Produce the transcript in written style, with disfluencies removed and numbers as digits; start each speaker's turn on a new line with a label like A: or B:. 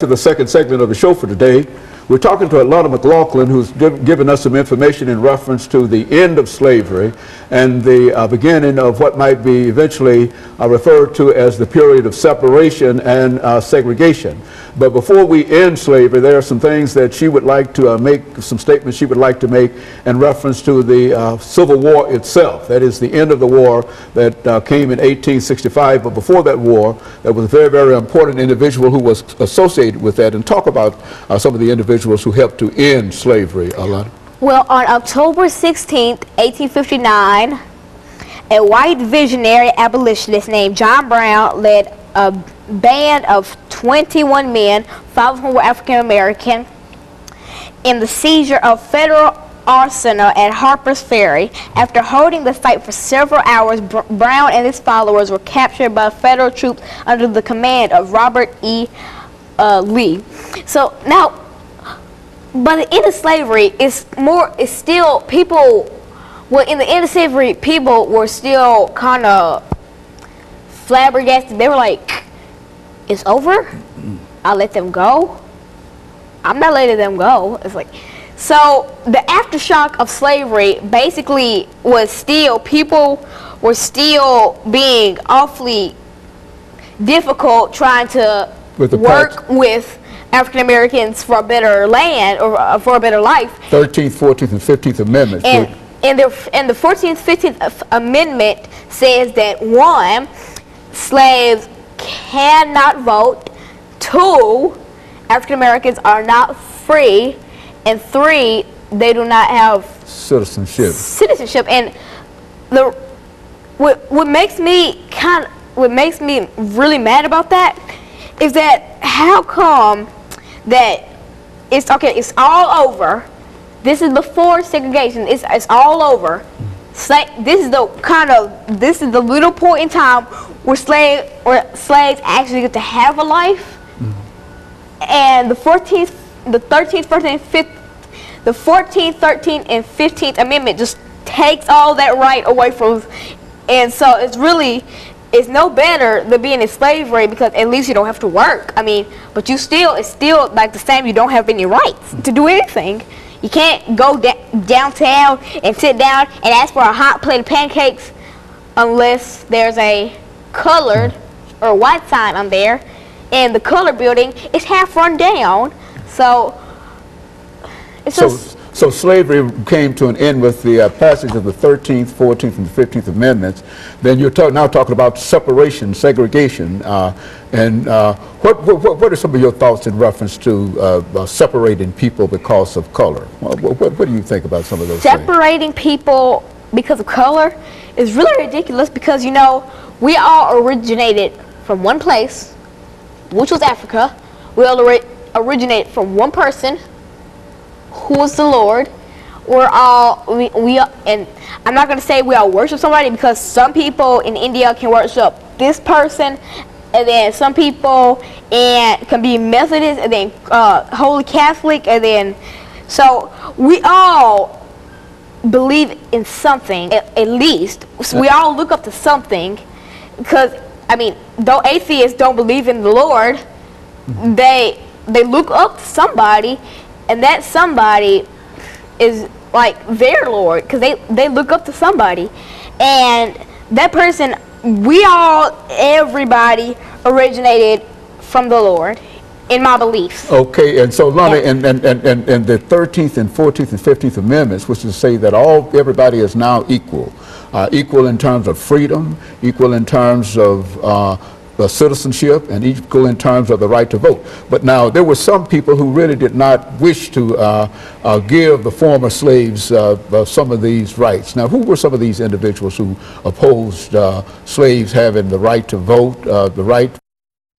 A: To the second segment of the show for today. We're talking to Alana McLaughlin, who's given us some information in reference to the end of slavery and the beginning of what might be eventually referred to as the period of separation and segregation. But before we end slavery, there are some things that she would like to make, some statements she would like to make in reference to the Civil War itself. That is the end of the war that came in 1865. But before that war, there was a very, very important individual who was associated with that. And talk about some of the individuals who helped to end slavery, Alana.
B: Well, on October 16, 1859, a white visionary abolitionist named John Brown led a band of 21 men, 5 of whom were African American, in the seizure of Federal Arsenal at Harper's Ferry. After holding the site for several hours, Brown and his followers were captured by Federal troops under the command of Robert E. Lee. So now, by the end of slavery, it's still people. Well, in the end of slavery, people were still kind of flabbergasted. They were like, "It's over. I'll let them go. I'm not letting them go." It's like, so the aftershock of slavery basically was still, people were still being awfully difficult trying to work with African Americans for a better land or for a better life.
A: 13th, 14th, and 15th Amendments.
B: And the 14th, 15th Amendment says that 1, slaves cannot vote, 2, African Americans are not free, and 3, they do not have citizenship. And what makes me really mad about that is that how come that it's okay, it's all over. This is before segregation. It's all over. This is the little point in time where slaves actually get to have a life. And the 14th, 13th, and 15th Amendment just takes all that right away from us. And so it's no better than being in slavery, because at least you don't have to work. I mean, but it's still like the same. You don't have any rights to do anything. You can't go downtown and sit down and ask for a hot plate of pancakes unless there's a colored or white sign on there. And the colored building is half run down. So it's
A: So slavery came to an end with the passage of the 13th, 14th, and 15th Amendments. Then you're now talking about separation, segregation. What are some of your thoughts in reference to separating people because of color? What do you think about some of those things?
B: Separating people because of color is really ridiculous, because, you know, we all originated from one place, which was Africa. We all originated from one person, who is the Lord. We're all, and I'm not going to say we all worship somebody, because some people in India can worship this person, and then some people can be Methodist, and then Holy Catholic, and then, so we all believe in something, at least. So we all look up to something, because, I mean, though atheists don't believe in the Lord, they look up to somebody, and that somebody is like their Lord, because they look up to somebody. And that person, everybody originated from the Lord, in my beliefs.
A: Okay, and so Lana, and the 13th and 14th and 15th Amendments, which is to say that everybody is now equal. Equal in terms of freedom, equal in terms of citizenship, and equal in terms of the right to vote. But now there were some people who really did not wish to give the former slaves some of these rights. Now, who were some of these individuals who opposed slaves having the right to vote, the right